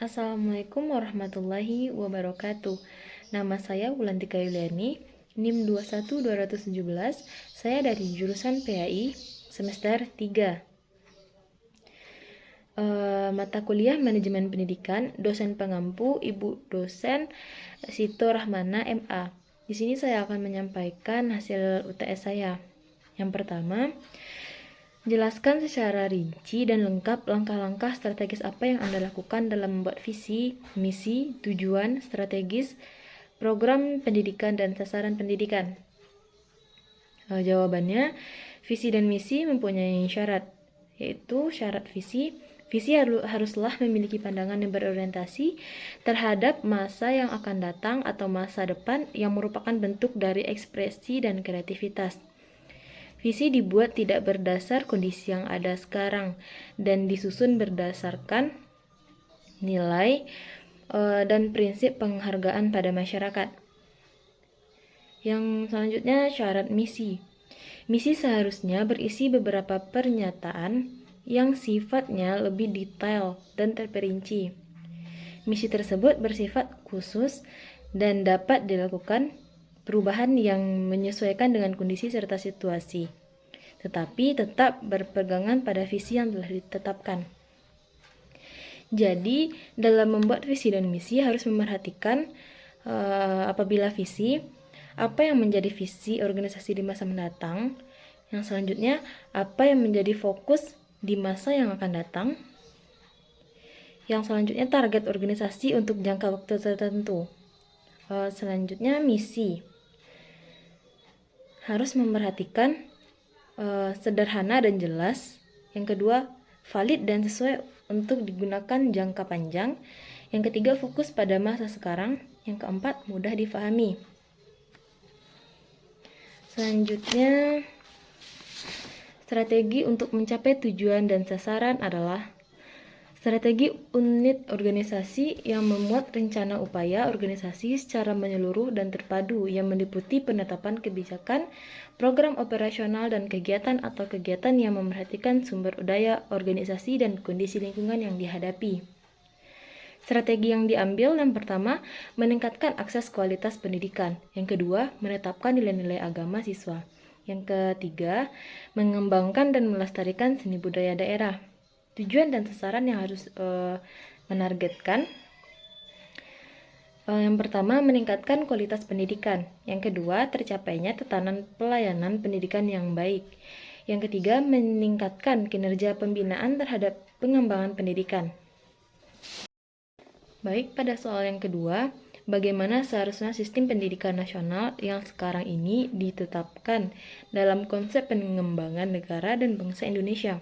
Assalamualaikum warahmatullahi wabarakatuh. Nama saya Wulantika Yuliani, NIM 21217. Saya dari jurusan PAI semester 3. Mata kuliah Manajemen Pendidikan, dosen pengampu Ibu dosen Sito Rahmana MA. Di sini saya akan menyampaikan hasil UTS saya. Yang pertama, jelaskan secara rinci dan lengkap langkah-langkah strategis apa yang Anda lakukan dalam membuat visi, misi, tujuan, strategis, program pendidikan, dan sasaran pendidikan. Jawabannya, visi dan misi mempunyai syarat, yaitu syarat visi haruslah memiliki pandangan yang berorientasi terhadap masa yang akan datang atau masa depan yang merupakan bentuk dari ekspresi dan kreativitas. Visi dibuat tidak berdasar kondisi yang ada sekarang dan disusun berdasarkan nilai dan prinsip penghargaan pada masyarakat. Yang selanjutnya, syarat misi. Misi seharusnya berisi beberapa pernyataan yang sifatnya lebih detail dan terperinci. Misi tersebut bersifat khusus dan dapat dilakukan perubahan yang menyesuaikan dengan kondisi serta situasi, tetapi tetap berpegangan pada visi yang telah ditetapkan. Jadi, dalam membuat visi dan misi harus memerhatikan apabila visi, apa yang menjadi visi organisasi di masa mendatang. Yang selanjutnya, apa yang menjadi fokus di masa yang akan datang. Yang selanjutnya, target organisasi untuk jangka waktu tertentu. Selanjutnya, misi. Harus memerhatikan sederhana dan jelas. Yang kedua, valid dan sesuai untuk digunakan jangka panjang. Yang ketiga, fokus pada masa sekarang. Yang keempat, mudah difahami. Selanjutnya, strategi untuk mencapai tujuan dan sasaran adalah strategi unit organisasi yang memuat rencana upaya organisasi secara menyeluruh dan terpadu yang meliputi penetapan kebijakan, program operasional dan kegiatan atau kegiatan yang memerhatikan sumber daya organisasi dan kondisi lingkungan yang dihadapi. Strategi yang diambil yang pertama, meningkatkan akses kualitas pendidikan. Yang kedua, menetapkan nilai-nilai agama siswa. Yang ketiga, mengembangkan dan melestarikan seni budaya daerah. Tujuan dan sasaran yang harus menargetkan. Yang pertama, meningkatkan kualitas pendidikan. Yang kedua, tercapainya tatanan pelayanan pendidikan yang baik. Yang ketiga, meningkatkan kinerja pembinaan terhadap pengembangan pendidikan. Baik, pada soal yang kedua, bagaimana seharusnya sistem pendidikan nasional yang sekarang ini ditetapkan dalam konsep pengembangan negara dan bangsa Indonesia?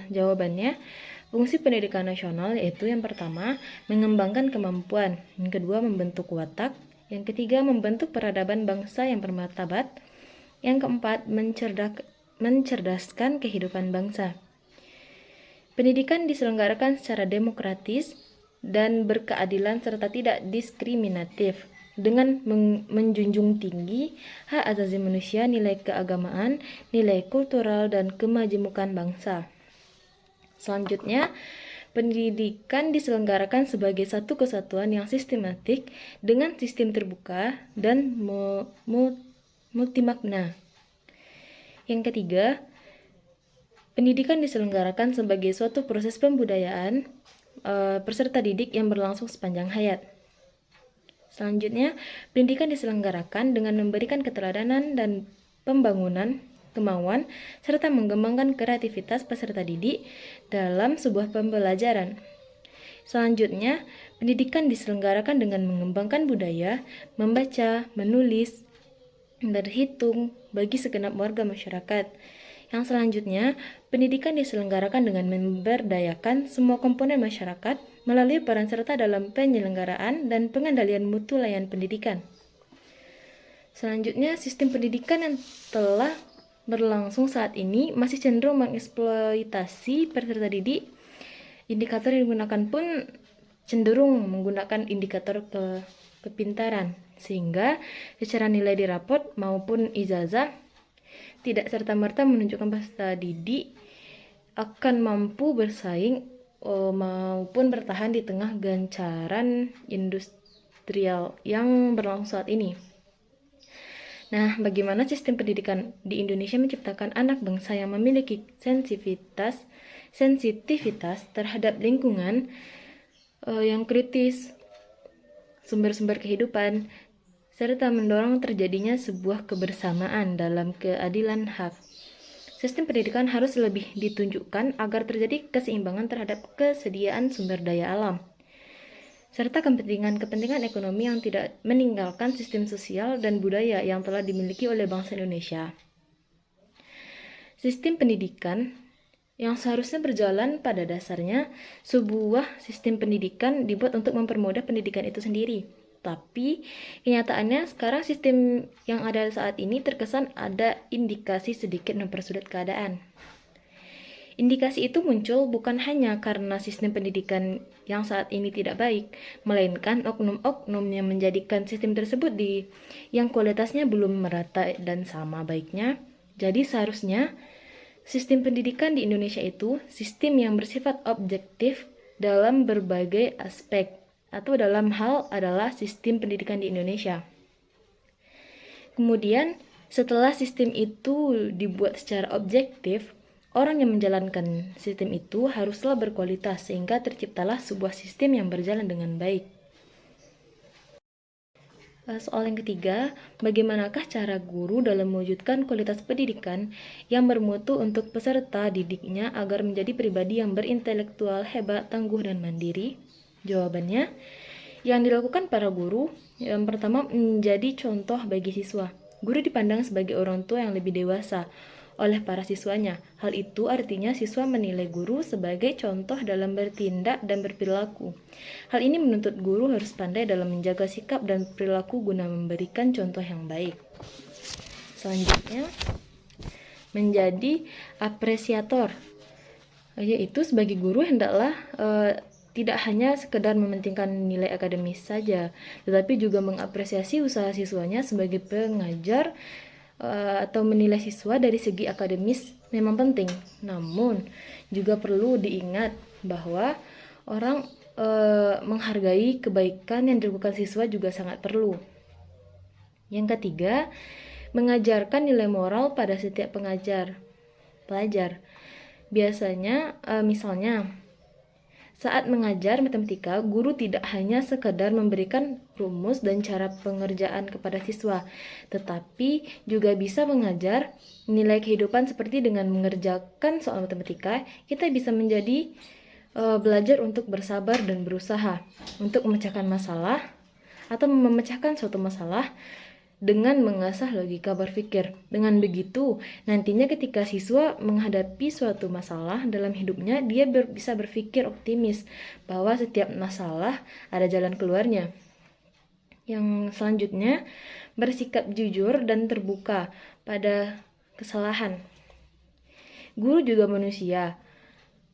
Jawabannya, fungsi pendidikan nasional yaitu yang pertama, mengembangkan kemampuan, yang kedua, membentuk watak, yang ketiga, membentuk peradaban bangsa yang bermartabat, yang keempat, mencerdaskan kehidupan bangsa. Pendidikan diselenggarakan secara demokratis dan berkeadilan serta tidak diskriminatif dengan menjunjung tinggi hak asasi manusia, nilai keagamaan, nilai kultural, dan kemajemukan bangsa. Selanjutnya, pendidikan diselenggarakan sebagai satu kesatuan yang sistematik dengan sistem terbuka dan multimakna. Yang ketiga, pendidikan diselenggarakan sebagai suatu proses pembudayaan peserta didik yang berlangsung sepanjang hayat. Selanjutnya, pendidikan diselenggarakan dengan memberikan keteladanan dan pembangunan kemauan serta mengembangkan kreativitas peserta didik dalam sebuah pembelajaran. Selanjutnya, pendidikan diselenggarakan dengan mengembangkan budaya, membaca, menulis, berhitung bagi segenap warga masyarakat. Yang selanjutnya, pendidikan diselenggarakan dengan memberdayakan semua komponen masyarakat melalui peran serta dalam penyelenggaraan dan pengendalian mutu layanan pendidikan. Selanjutnya, sistem pendidikan yang telah berlangsung saat ini masih cenderung mengeksploitasi peserta didik. Indikator yang digunakan pun cenderung menggunakan indikator kepintaran, sehingga secara nilai di rapot maupun ijazah tidak serta-merta menunjukkan peserta didik akan mampu bersaing maupun bertahan di tengah gancaran industrial yang berlangsung saat ini. Nah, bagaimana sistem pendidikan di Indonesia menciptakan anak bangsa yang memiliki sensitivitas terhadap lingkungan yang kritis, sumber-sumber kehidupan, serta mendorong terjadinya sebuah kebersamaan dalam keadilan hak. Sistem pendidikan harus lebih ditunjukkan agar terjadi keseimbangan terhadap kesediaan sumber daya alam, serta kepentingan-kepentingan ekonomi yang tidak meninggalkan sistem sosial dan budaya yang telah dimiliki oleh bangsa Indonesia. Sistem pendidikan yang seharusnya berjalan pada dasarnya, sebuah sistem pendidikan dibuat untuk mempermudah pendidikan itu sendiri. Tapi kenyataannya sekarang sistem yang ada saat ini terkesan ada indikasi sedikit mempersulit keadaan. Indikasi itu muncul bukan hanya karena sistem pendidikan yang saat ini tidak baik, melainkan oknum-oknum yang menjadikan sistem tersebut yang kualitasnya belum merata dan sama baiknya. Jadi seharusnya sistem pendidikan di Indonesia itu sistem yang bersifat objektif dalam berbagai aspek, atau dalam hal adalah sistem pendidikan di Indonesia. Kemudian setelah sistem itu dibuat secara objektif, orang yang menjalankan sistem itu haruslah berkualitas sehingga terciptalah sebuah sistem yang berjalan dengan baik. Soal yang ketiga, bagaimanakah cara guru dalam mewujudkan kualitas pendidikan yang bermutu untuk peserta didiknya agar menjadi pribadi yang berintelektual hebat, tangguh, dan mandiri? Jawabannya, yang dilakukan para guru, yang pertama menjadi contoh bagi siswa. Guru dipandang sebagai orang tua yang lebih dewasa oleh para siswanya. Hal itu artinya siswa menilai guru sebagai contoh dalam bertindak dan berperilaku. Hal ini menuntut guru harus pandai dalam menjaga sikap dan perilaku guna memberikan contoh yang baik. Selanjutnya, menjadi apresiator, yaitu sebagai guru hendaklah tidak hanya sekedar mementingkan nilai akademis saja, tetapi juga mengapresiasi usaha siswanya sebagai pengajar atau menilai siswa dari segi akademis memang penting. Namun juga perlu diingat bahwa orang menghargai kebaikan yang dilakukan siswa juga sangat perlu. Yang ketiga, mengajarkan nilai moral pada setiap pelajar. Biasanya misalnya saat mengajar matematika, guru tidak hanya sekedar memberikan rumus dan cara pengerjaan kepada siswa, tetapi juga bisa mengajar nilai kehidupan seperti dengan mengerjakan soal matematika, kita bisa menjadi belajar untuk bersabar dan berusaha untuk memecahkan masalah atau memecahkan suatu masalah dengan mengasah logika berpikir. Dengan begitu, nantinya ketika siswa menghadapi suatu masalah dalam hidupnya, dia bisa berpikir optimis bahwa setiap masalah ada jalan keluarnya. Yang selanjutnya, bersikap jujur dan terbuka pada kesalahan. Guru juga manusia,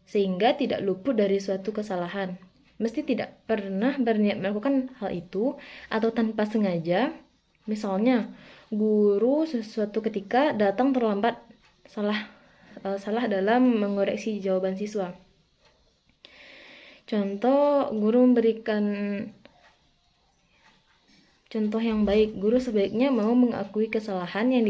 sehingga tidak luput dari suatu kesalahan. Mesti tidak pernah berniat melakukan hal itu atau tanpa sengaja. Misalnya, guru sesuatu ketika datang terlambat, salah dalam mengoreksi jawaban siswa. Contoh, guru memberikan contoh yang baik. Guru sebaiknya mau mengakui kesalahan yang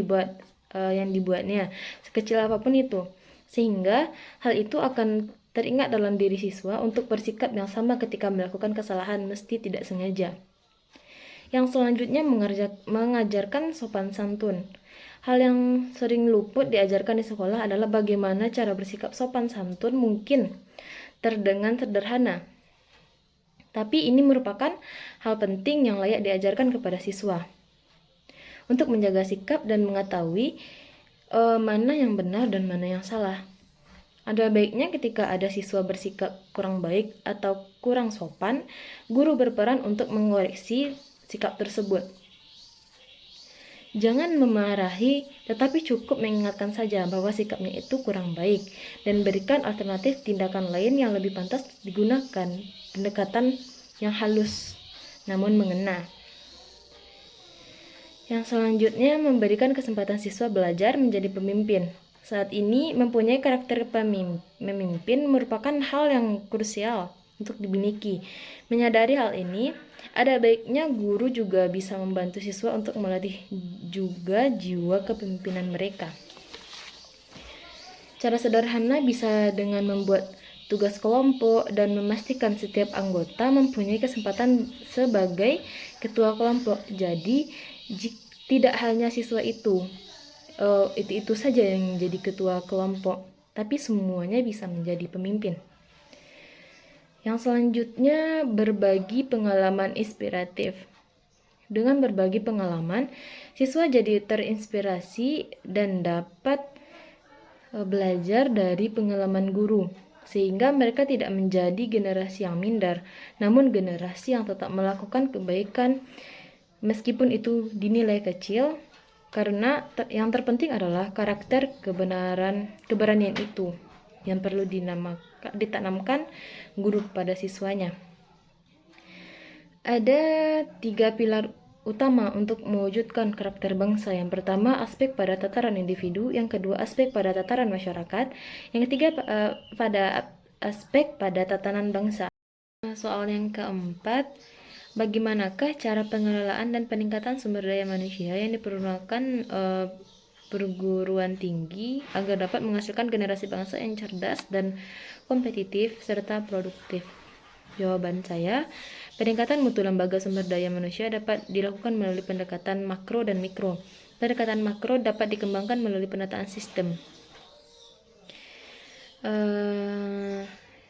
dibuatnya, sekecil apapun itu, sehingga hal itu akan teringat dalam diri siswa untuk bersikap yang sama ketika melakukan kesalahan, meski tidak sengaja. Yang selanjutnya, mengajarkan sopan santun. Hal yang sering luput diajarkan di sekolah adalah bagaimana cara bersikap sopan santun mungkin terdengar sederhana, tapi ini merupakan hal penting yang layak diajarkan kepada siswa untuk menjaga sikap dan mengetahui mana yang benar dan mana yang salah. Ada baiknya ketika ada siswa bersikap kurang baik atau kurang sopan, guru berperan untuk mengoreksi sikap tersebut. Jangan memarahi, tetapi cukup mengingatkan saja bahwa sikapnya itu kurang baik dan berikan alternatif tindakan lain yang lebih pantas digunakan. Pendekatan yang halus namun mengena. Yang selanjutnya, memberikan kesempatan siswa belajar menjadi pemimpin. saat ini mempunyai karakter memimpin merupakan hal yang krusial untuk dimiliki. Menyadari hal ini, ada baiknya guru juga bisa membantu siswa untuk melatih juga jiwa kepemimpinan mereka. Cara sederhana bisa dengan membuat tugas kelompok dan memastikan setiap anggota mempunyai kesempatan sebagai ketua kelompok. Jadi, tidak hanya siswa itu saja yang menjadi ketua kelompok, tapi semuanya bisa menjadi pemimpin. Yang selanjutnya, berbagi pengalaman inspiratif. Dengan berbagi pengalaman, siswa jadi terinspirasi dan dapat belajar dari pengalaman guru, sehingga mereka tidak menjadi generasi yang minder, namun generasi yang tetap melakukan kebaikan meskipun itu dinilai kecil, karena yang terpenting adalah karakter keberanian itu yang perlu ditanamkan guru pada siswanya. Ada 3 pilar utama untuk mewujudkan karakter bangsa. Yang pertama, aspek pada tataran individu. Yang kedua, aspek pada tataran masyarakat. Yang ketiga, pada aspek pada tatanan bangsa. Soal yang keempat, bagaimanakah cara pengelolaan dan peningkatan sumber daya manusia yang dipergunakan perguruan tinggi agar dapat menghasilkan generasi bangsa yang cerdas dan kompetitif serta produktif? Jawaban saya, peningkatan mutu lembaga sumber daya manusia dapat dilakukan melalui pendekatan makro dan mikro. Pendekatan makro dapat dikembangkan melalui penataan sistem,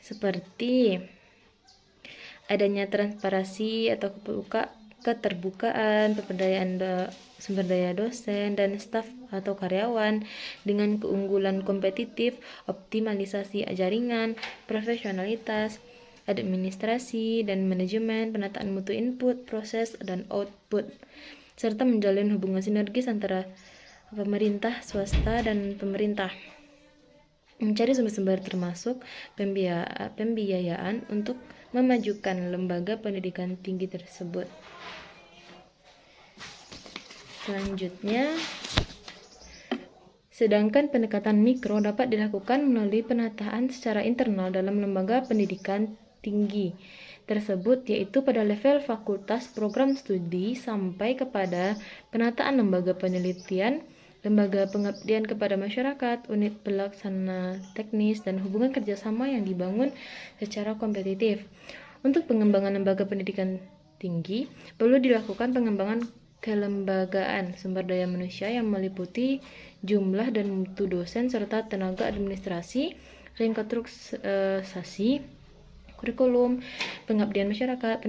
seperti adanya transparansi atau keterbukaan, pemberdayaan sumber daya dosen dan staf atau karyawan dengan keunggulan kompetitif, optimalisasi jaringan, profesionalitas, administrasi dan manajemen, penataan mutu input, proses, dan output, serta menjalin hubungan sinergis antara pemerintah, swasta, dan pemerintah. Mencari sumber-sumber termasuk pembiayaan untuk memajukan lembaga pendidikan tinggi tersebut. Selanjutnya, sedangkan pendekatan mikro dapat dilakukan melalui penataan secara internal dalam lembaga pendidikan tinggi tersebut, yaitu pada level fakultas, program studi, sampai kepada penataan lembaga penelitian, lembaga pengabdian kepada masyarakat, unit pelaksana teknis, dan hubungan kerjasama yang dibangun secara kompetitif. Untuk pengembangan lembaga pendidikan tinggi, perlu dilakukan pengembangan kelembagaan sumber daya manusia yang meliputi jumlah dan mutu dosen serta tenaga administrasi, rekonstruksi kurikulum, pengabdian masyarakat,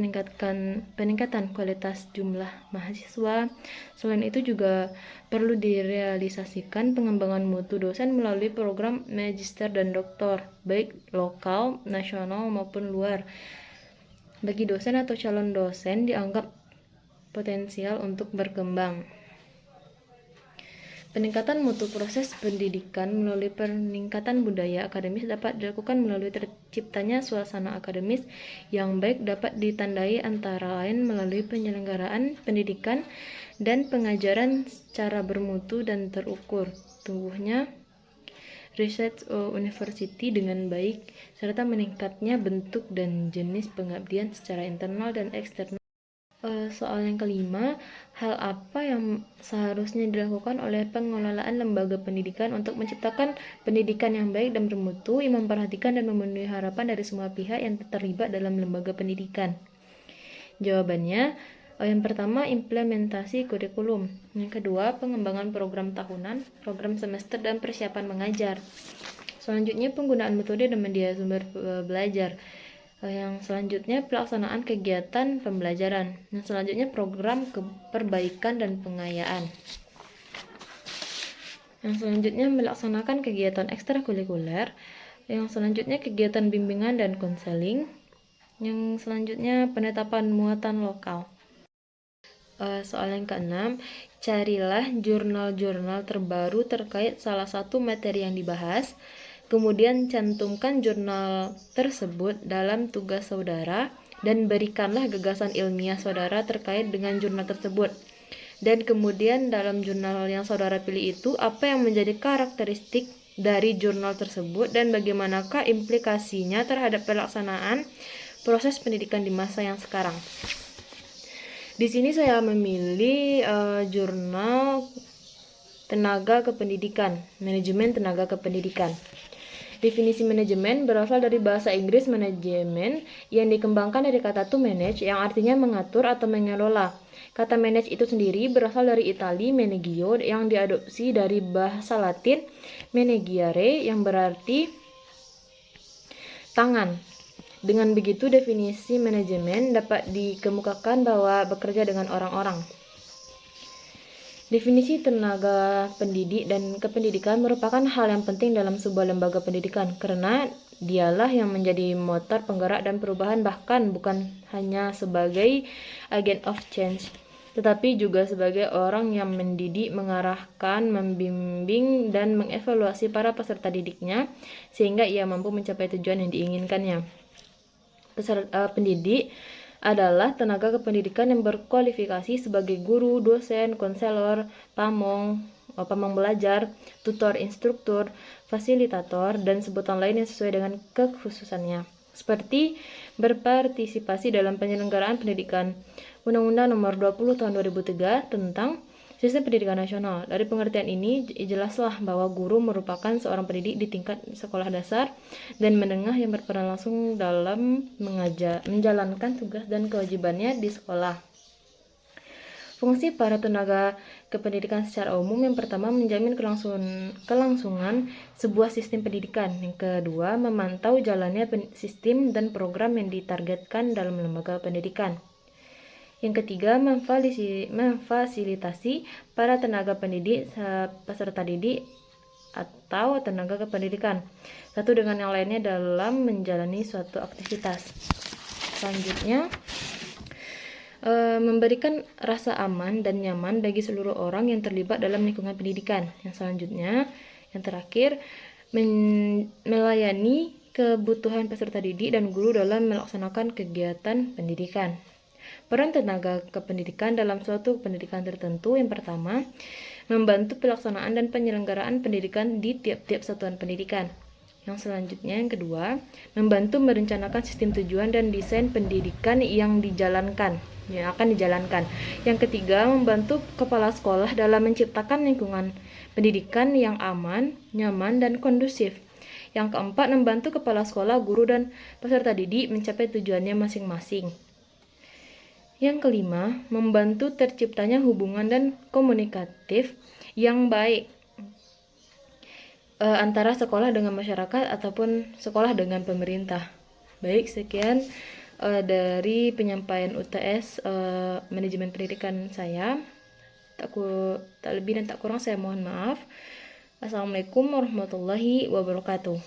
peningkatan kualitas jumlah mahasiswa. Selain itu juga perlu direalisasikan pengembangan mutu dosen melalui program magister dan doktor, baik lokal, nasional maupun luar. Bagi dosen atau calon dosen dianggap potensial untuk berkembang. Peningkatan mutu proses pendidikan melalui peningkatan budaya akademis dapat dilakukan melalui terciptanya suasana akademis yang baik, dapat ditandai antara lain melalui penyelenggaraan pendidikan dan pengajaran secara bermutu dan terukur, tumbuhnya research university dengan baik, serta meningkatnya bentuk dan jenis pengabdian secara internal dan eksternal. Soal yang kelima, hal apa yang seharusnya dilakukan oleh pengelolaan lembaga pendidikan untuk menciptakan pendidikan yang baik dan bermutu, yang memperhatikan dan memenuhi harapan dari semua pihak yang terlibat dalam lembaga pendidikan? Jawabannya, yang pertama, implementasi kurikulum. Yang kedua, pengembangan program tahunan, program semester, dan persiapan mengajar. Selanjutnya, penggunaan metode dan media sumber belajar. Yang selanjutnya, pelaksanaan kegiatan pembelajaran. Yang selanjutnya, program perbaikan dan pengayaan. Yang selanjutnya, melaksanakan kegiatan ekstrakurikuler. Yang selanjutnya, kegiatan bimbingan dan konseling. Yang selanjutnya, penetapan muatan lokal. Soal yang keenam, carilah jurnal-jurnal terbaru terkait salah satu materi yang dibahas. Kemudian cantumkan jurnal tersebut dalam tugas saudara dan berikanlah gagasan ilmiah saudara terkait dengan jurnal tersebut. Dan kemudian dalam jurnal yang saudara pilih itu, apa yang menjadi karakteristik dari jurnal tersebut dan bagaimanakah implikasinya terhadap pelaksanaan proses pendidikan di masa yang sekarang. Di sini saya memilih jurnal tenaga kependidikan, manajemen tenaga kependidikan. Definisi manajemen berasal dari bahasa Inggris manajemen yang dikembangkan dari kata to manage yang artinya mengatur atau mengelola. Kata manage itu sendiri berasal dari Itali manegio yang diadopsi dari bahasa Latin manegiare yang berarti tangan. Dengan begitu definisi manajemen dapat dikemukakan bahwa bekerja dengan orang-orang. Definisi tenaga pendidik dan kependidikan merupakan hal yang penting dalam sebuah lembaga pendidikan karena dialah yang menjadi motor penggerak dan perubahan, bahkan bukan hanya sebagai agent of change, tetapi juga sebagai orang yang mendidik, mengarahkan, membimbing, dan mengevaluasi para peserta didiknya sehingga ia mampu mencapai tujuan yang diinginkannya. Pendidik adalah tenaga kependidikan yang berkualifikasi sebagai guru, dosen, konselor, pamong belajar, tutor, instruktur, fasilitator, dan sebutan lain yang sesuai dengan kekhususannya. Seperti berpartisipasi dalam penyelenggaraan pendidikan. Undang-Undang Nomor 20 Tahun 2003 tentang Sistem Pendidikan Nasional. Dari pengertian ini jelaslah bahwa guru merupakan seorang pendidik di tingkat sekolah dasar dan menengah yang berperan langsung dalam menjalankan tugas dan kewajibannya di sekolah. Fungsi para tenaga kependidikan secara umum yang pertama menjamin kelangsungan sebuah sistem pendidikan. Yang kedua, memantau jalannya sistem dan program yang ditargetkan dalam lembaga pendidikan. Yang ketiga, memfasilitasi para tenaga pendidik, peserta didik, atau tenaga kependidikan satu dengan yang lainnya dalam menjalani suatu aktivitas. Selanjutnya, memberikan rasa aman dan nyaman bagi seluruh orang yang terlibat dalam lingkungan pendidikan. Yang selanjutnya, yang terakhir, melayani kebutuhan peserta didik dan guru dalam melaksanakan kegiatan pendidikan. Peran tenaga kependidikan dalam suatu pendidikan tertentu, yang pertama, membantu pelaksanaan dan penyelenggaraan pendidikan di tiap-tiap satuan pendidikan. Yang selanjutnya, yang kedua, membantu merencanakan sistem tujuan dan desain pendidikan yang akan dijalankan. Yang ketiga, membantu kepala sekolah dalam menciptakan lingkungan pendidikan yang aman, nyaman, dan kondusif. Yang keempat, membantu kepala sekolah, guru, dan peserta didik mencapai tujuannya masing-masing. Yang kelima, membantu terciptanya hubungan dan komunikatif yang baik antara sekolah dengan masyarakat ataupun sekolah dengan pemerintah. Baik, sekian dari penyampaian UTS manajemen pendidikan saya. Tak lebih dan tak kurang saya mohon maaf. Assalamualaikum warahmatullahi wabarakatuh.